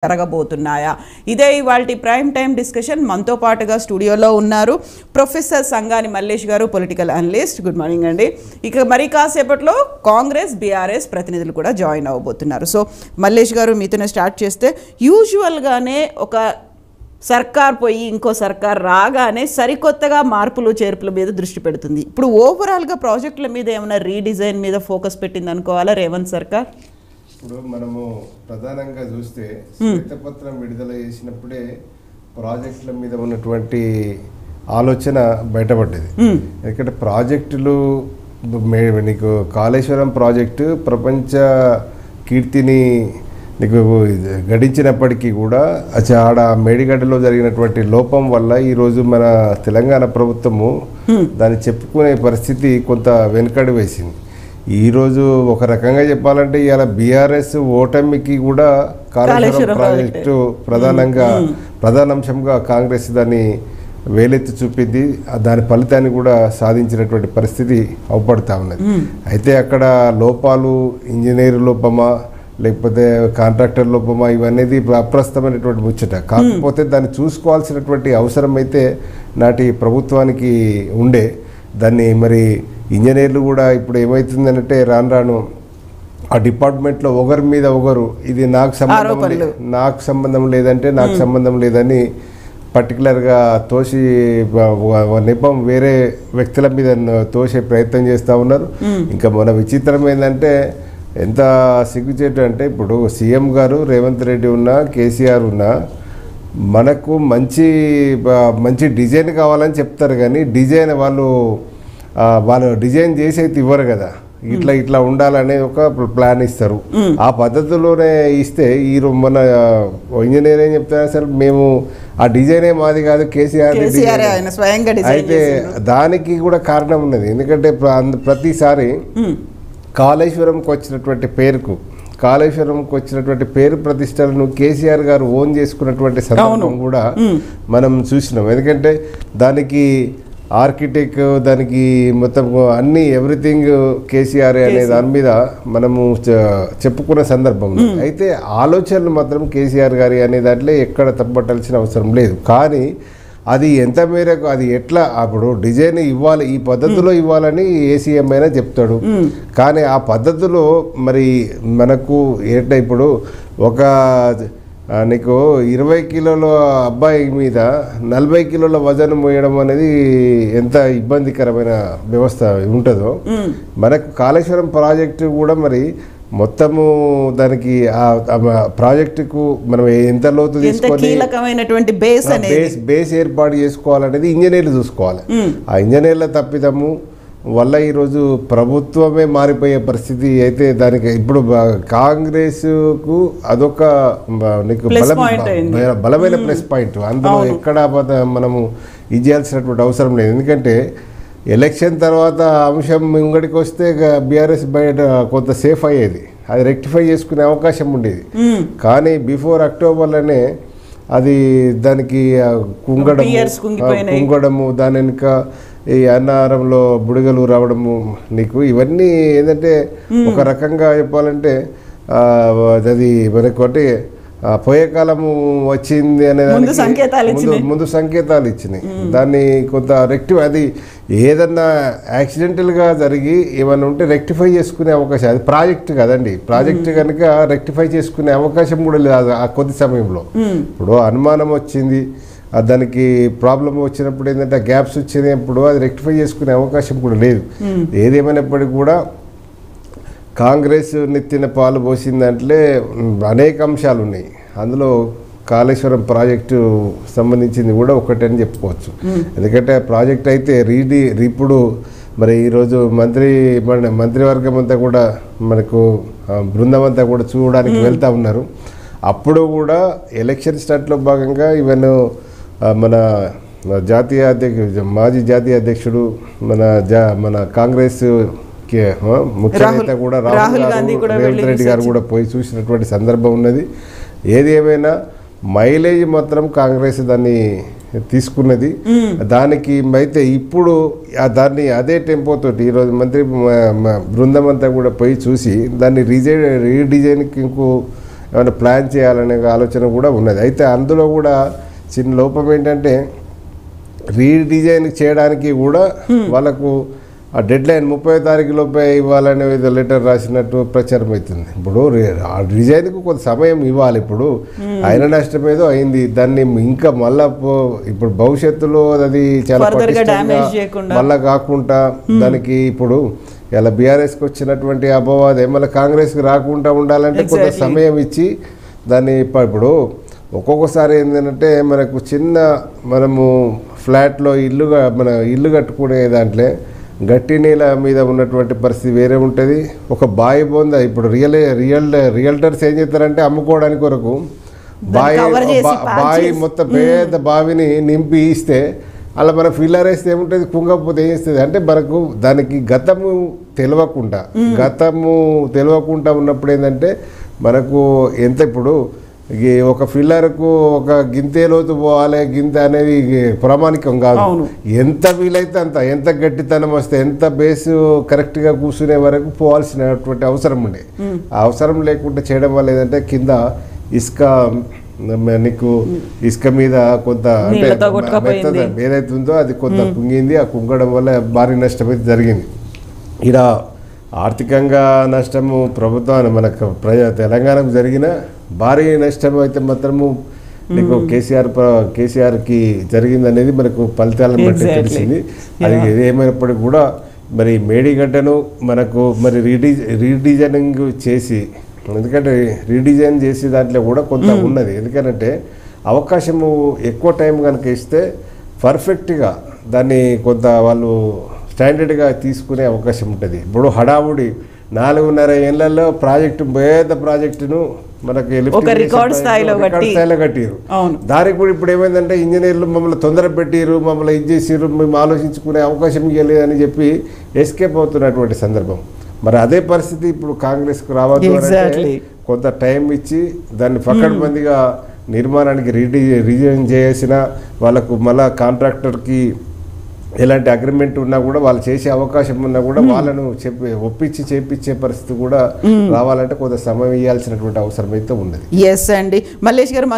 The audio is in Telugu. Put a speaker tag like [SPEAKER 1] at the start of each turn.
[SPEAKER 1] జరగబోతున్నాయా? ఇదే ఇవాల్టి ప్రైమ్ టైం డిస్కషన్. మనతో పాటుగా స్టూడియోలో ఉన్నారు ప్రొఫెసర్ సంగాని మల్లేష్ గారు, పొలిటికల్ అనలిస్ట్. గుడ్ మార్నింగ్ అండి. ఇక మరి కాసేపట్లో కాంగ్రెస్ బీఆర్ఎస్ ప్రతినిధులు కూడా జాయిన్ అవ్వబోతున్నారు. సో మల్లేష్ గారు, మీతోనే స్టార్ట్ చేస్తే, యూజువల్గానే ఒక సర్కార్ పోయి ఇంకో సర్కార్ రాగానే సరికొత్తగా మార్పులు చేర్పుల మీద దృష్టి పెడుతుంది. ఇప్పుడు ఓవరాల్గా ప్రాజెక్టుల మీద ఏమైనా రీడిజైన్ మీద ఫోకస్ పెట్టింది అనుకోవాలా రేవంత్ సర్కార్?
[SPEAKER 2] ఇప్పుడు మనము ప్రధానంగా చూస్తే శ్వేతపత్రం విడుదల చేసినప్పుడే ప్రాజెక్టుల మీద ఉన్నటువంటి ఆలోచన బయటపడ్డది. ఎందుకంటే ప్రాజెక్టులు, నీకు కాళేశ్వరం ప్రాజెక్టు ప్రపంచ కీర్తిని నీకు గడించినప్పటికీ కూడా ఆడ మేడిగడ్డలో జరిగినటువంటి లోపం వల్ల ఈరోజు మన తెలంగాణ ప్రభుత్వము దాన్ని చెప్పుకునే పరిస్థితి కొంత వెనుకడి వేసింది. ఈరోజు ఒక రకంగా చెప్పాలంటే ఇవాళ బీఆర్ఎస్ ఓటమికి కూడా కాళేశ్వరం ప్రాజెక్టు ప్రధానాంశంగా కాంగ్రెస్ దాన్ని వేలెత్తి చూపింది. దాని ఫలితాన్ని కూడా సాధించినటువంటి పరిస్థితి అవపడతా ఉన్నది. అయితే అక్కడ లోపాలు ఇంజనీర్ లోపమా లేకపోతే కాంట్రాక్టర్ లోపమా ఇవన్నీ అప్రస్తుతమైనటువంటి ముచ్చట. కాకపోతే దాన్ని చూసుకోవాల్సినటువంటి అవసరం అయితే నాటి ప్రభుత్వానికి ఉండే. దాన్ని మరి ఇంజనీర్లు కూడా ఇప్పుడు ఏమవుతుందంటే రాను ఆ డిపార్ట్మెంట్లో ఒకరి మీద ఒకరు ఇది నాకు సంబంధం లేదంటే నాకు సంబంధం లేదని పర్టికులర్గా తోసి నెపం వేరే వ్యక్తుల మీద తోసే ప్రయత్నం చేస్తూ ఉన్నారు. ఇంకా మన విచిత్రం ఏంటంటే ఎంత సిగ్గుచేటు అంటే, ఇప్పుడు సీఎం గారు రేవంత్ రెడ్డి ఉన్నా కేసీఆర్ ఉన్నా మనకు మంచి డిజైన్ కావాలని చెప్తారు, కానీ డిజైన్ వాళ్ళు డిజైన్ చేసి అయితే ఇవ్వరు కదా. ఇట్లా ఉండాలనే ఒక ప్లాన్ ఇస్తారు. ఆ పద్ధతిలోనే ఇస్తే మన ఇంజనీర్ ఏం చెప్తారు, అసలు మేము ఆ డిజైనే మాది కాదు, కేసీఆర్. అయితే దానికి కూడా కారణం ఉన్నది. ఎందుకంటే ప్రతిసారి కాళేశ్వరంకి వచ్చినటువంటి పేరు ప్రతిష్టలను కేసీఆర్ గారు ఓన్ చేసుకున్నటువంటి సందర్భం కూడా మనం చూసినాం. ఎందుకంటే దానికి ఆర్కిటెక్ట్, దానికి మొత్తం అన్ని ఎవ్రీథింగ్ కేసీఆర్ అనే దాని మీద మనము చెప్పుకున్న సందర్భం. అయితే ఆలోచనలు మాత్రం కేసీఆర్ గారి అనే దాంట్లో ఎక్కడ తప్పట్టాల్సిన అవసరం లేదు. కానీ అది ఎంత మేరకు, అది ఎట్లా అప్పుడు డిజైన్ ఇవ్వాలి, ఈ పద్ధతిలో ఇవ్వాలని ఏసీఎం అయినా చెప్తాడు. కానీ ఆ పద్ధతిలో మరి మనకు ఏంటంటే ఇప్పుడు ఒక నీకు 20 కిలోల అబ్బాయి మీద 40 కిలోల వజన్ మోయడం అనేది ఎంత ఇబ్బందికరమైన వ్యవస్థ ఉంటుందో, మనకు కాళేశ్వరం ప్రాజెక్టు కూడా మరి మొత్తము దానికి ఆ ప్రాజెక్టుకు మనం ఎంత లోతు తీసుకొని బేస్ ఏర్పాటు చేసుకోవాలనేది ఇంజనీర్లు చూసుకోవాలి. ఆ ఇంజనీర్ల తప్పిదము వల్ల ఈరోజు ప్రభుత్వమే మారిపోయే పరిస్థితి. అయితే దానికి ఇప్పుడు కాంగ్రెస్కు అదొక నీకు బలమైన ప్లస్ పాయింట్. అందులో ఎక్కడ మనము ఇది చేయాల్సినటువంటి అవసరం లేదు. ఎందుకంటే ఎలక్షన్ తర్వాత అంశం ముంగడికి వస్తే బీఆర్ఎస్ బయట కొంత సేఫ్ అయ్యేది, అది రెక్టిఫై చేసుకునే అవకాశం ఉండేది. కానీ బిఫోర్ అక్టోబర్లోనే అది దానికి కుంగడము, దాని వెనుక ఈ అన్నారంలో బుడగలు రావడము, నీకు ఇవన్నీ ఏంటంటే ఒక రకంగా చెప్పాలంటే అది మనకు అంటే పోయే కాలము వచ్చింది అనే ముందు సంకేతాలు ఇచ్చినాయి. దాన్ని కొంత అది ఏదన్నా యాక్సిడెంటల్గా జరిగి ఏమన్నా ఉంటే రెక్టిఫై చేసుకునే అవకాశం, అది ప్రాజెక్ట్ కదండి, ప్రాజెక్ట్ కనుక రెక్టిఫై చేసుకునే అవకాశం కూడా లేదు ఆ కొద్ది సమయంలో. ఇప్పుడు అనుమానం వచ్చింది, దానికి ప్రాబ్లం వచ్చినప్పుడు ఏంటంటే గ్యాప్స్ వచ్చినప్పుడు అది రెక్టిఫై చేసుకునే అవకాశం కూడా లేదు. ఏదేమైనప్పటికీ కూడా కాంగ్రెస్ నెత్తిన పాలు పోసిన దాంట్లో అనేక అంశాలు ఉన్నాయి. అందులో కాళేశ్వరం ప్రాజెక్టు సంబంధించింది కూడా ఒకటని చెప్పుకోవచ్చు. ఎందుకంటే ప్రాజెక్ట్ అయితే ఇప్పుడు మరి ఈరోజు మంత్రివర్గం అంతా కూడా మనకు బృందం అంతా కూడా చూడడానికి వెళ్తూ ఉన్నారు. అప్పుడు కూడా ఎలక్షన్ స్టార్ట్లో భాగంగా ఈవెన్ మన మాజీ జాతీయ అధ్యక్షుడు మన కాంగ్రెస్ ముఖ్య నేత కూడా రేవంత్ రెడ్డి గారు కూడా పోయి చూసినటువంటి సందర్భం ఉన్నది. ఏది ఏమైనా మైలేజ్ మాత్రం కాంగ్రెస్ దాన్ని తీసుకున్నది. దానికి అయితే ఇప్పుడు దాన్ని అదే టెంపోతోటి ఈరోజు మంత్రి బృందం అంతా కూడా పోయి చూసి దాన్ని రీడిజైన్కి ఏమైనా ప్లాన్ చేయాలనే ఆలోచన కూడా ఉన్నది. అయితే అందులో కూడా చిన్న లోపం ఏంటంటే రీడిజైన్ చేయడానికి కూడా వాళ్ళకు ఆ డెడ్ లైన్ 30వ తారీఖు లోపే ఇవ్వాలనే లెటర్ రాసినట్టు ప్రచారం అవుతుంది. ఇప్పుడు ఆ డిజైన్కు కొంత సమయం ఇవ్వాలి. ఇప్పుడు అయిన నష్టం ఏదో అయింది, దాన్ని ఇంకా మళ్ళా ఇప్పుడు భవిష్యత్తులో అది చాలా మళ్ళా కాకుండా దానికి ఇప్పుడు ఇలా బీఆర్ఎస్కి వచ్చినటువంటి అపవాదే మళ్ళీ కాంగ్రెస్కి రాకుండా ఉండాలంటే కొంత సమయం ఇచ్చి దాన్ని ఇప్పుడు ఒక్కొక్కసారి ఏంటంటే మనకు చిన్న మనము ఫ్లాట్లో ఇల్లు కట్టుకునే దాంట్లో గట్టి నీళ్ళ మీద ఉన్నటువంటి పరిస్థితి వేరే ఉంటుంది. ఒక బావి బొంద ఇప్పుడు రియల్టర్స్ ఏం చేస్తారంటే అమ్ముకోవడానికి కొరకు బావి మొత్తం పేద బావిని నింపి ఇస్తే అలా మన ఫిల్లర్ వేస్తే ఏముంటుంది, కుంగపోతే ఏం చేస్తుంది అంటే మనకు దానికి గతము తెలియకుండా ఉన్నప్పుడు ఏంటంటే మనకు ఎంత ఇప్పుడు ఒక ఫిల్లర్కు ఒక గింతే లోతు పోవాలి, గింత అనేది ప్రామాణికం కాదు. ఎంత వీలైతే అంత, ఎంత గట్టితనం వస్తే, ఎంత బేసు కరెక్ట్గా కూర్చునే వరకు పోవాల్సినటువంటి అవసరం ఉండే. ఆ అవసరం లేకుండా చేయడం వల్ల ఏదంటే కింద ఇసుక మీద కొంత అంటే ఏదైతే ఉందో అది కొంత కుంగింది. ఆ కుంగడం వల్ల భారీ నష్టం అయితే జరిగింది. ఇలా ఆర్థికంగా నష్టము ప్రభుత్వాన్ని మనకు తెలంగాణకు జరిగిన భారీ నష్టం అయితే మాత్రము నీకు కేసీఆర్కి జరిగిందనేది మనకు ఫలితాలను బట్టి తెలిసింది. అది ఏమైనప్పటికీ కూడా మరి మేడిగడ్డను మనకు మరి రీడిజైనింగ్ చేసి, ఎందుకంటే రీడిజైన్ చేసి దాంట్లో కూడా కొంత ఉన్నది. ఎందుకంటే అవకాశము ఎక్కువ టైం కనుక ఇస్తే పర్ఫెక్ట్గా దాన్ని కొంత వాళ్ళు స్టాండర్డ్గా తీసుకునే అవకాశం ఉంటుంది. ఇప్పుడు హడావుడి 4.5 ఏళ్లలో పెద్ద ప్రాజెక్టును మనకి
[SPEAKER 1] రికార్డ్ స్థాయిలో
[SPEAKER 2] కట్టిరు. దానికి కూడా ఇప్పుడు ఏమైందంటే ఇంజనీర్లు మమ్మల్ని తొందర పెట్టిరు, మమ్మల్ని ఇది చేసిరు, మేము ఆలోచించుకునే అవకాశం ఇవ్వలేదని చెప్పి ఎస్కేప్ అవుతున్నటువంటి సందర్భం. మరి అదే పరిస్థితి ఇప్పుడు కాంగ్రెస్కు రావద్దు అంటే కొంత టైం ఇచ్చి దాన్ని పకడ్బందీగా నిర్మాణానికి రీజైన్ చేసిన వాళ్ళకు మళ్ళా కాంట్రాక్టర్కి ఎలాంటి అగ్రిమెంట్ ఉన్నా కూడా వాళ్ళు చేసే అవకాశం ఉన్నా కూడా వాళ్ళను ఒప్పించి చేపించే పరిస్థితి కూడా రావాలంటే కొంత సమయం ఇవ్వాల్సినటువంటి అవసరం అయితే ఉన్నది.
[SPEAKER 1] ఎస్ అండి. మల్లేష్ గారు